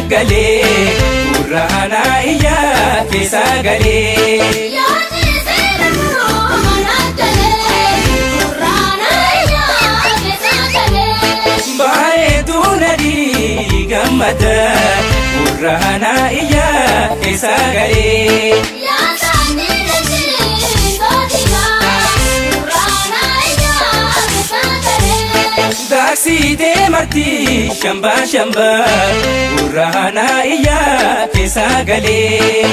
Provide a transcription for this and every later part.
galee Urrana iyya keessa galee bareedu nadi gammada Urrana iyya keessa galee Daksite marti shamba shamba Urrana iyya keessa galee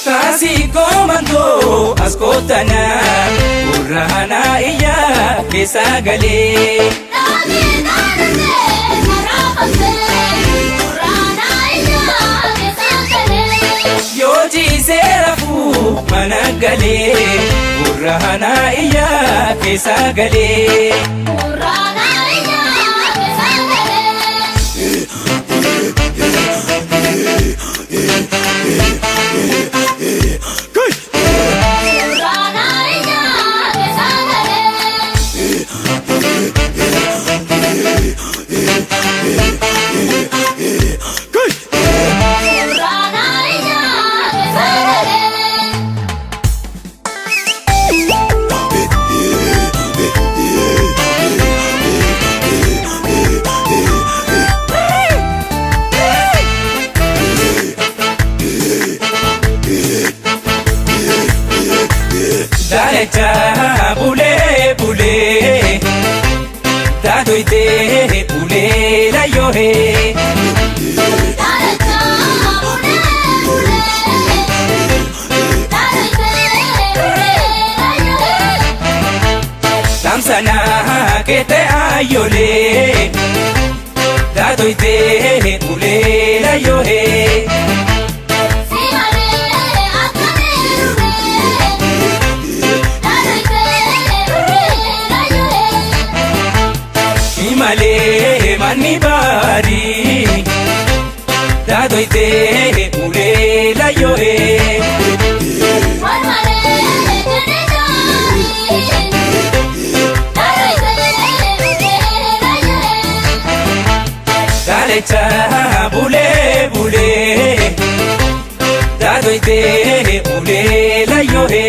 Tasi komando askotana Urrana iyya keessa galee Yoji serafu managale Urrana iyya keessa galee Urrana iyya keessa galee Urrana iyya keessa Urrana iyya keessa Dalecha bule bule Tatoite bule la yohe Tamsana kete ayole Tatoite bule la yohe Male mani bari Tatoite bule la yohe Dalecha bule bule Tatoite bule la yohe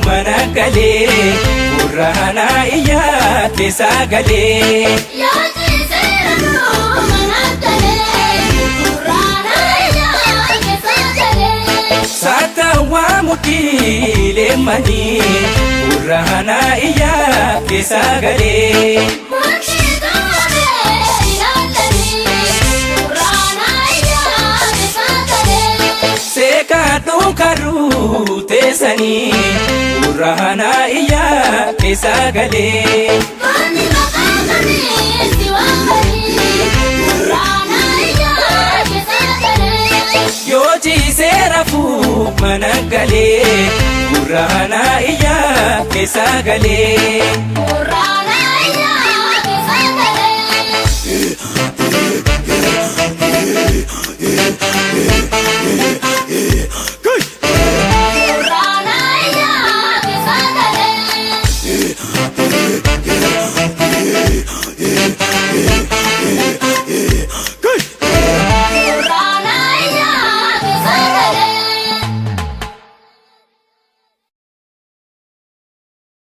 Managale Urrana iyya keessa galee Satawa mukile mani Urrana iyya keessa galee Sekatu karu tesani Urrana iyya keessa galee Yoji serafu managale Urrana iyya keessa galee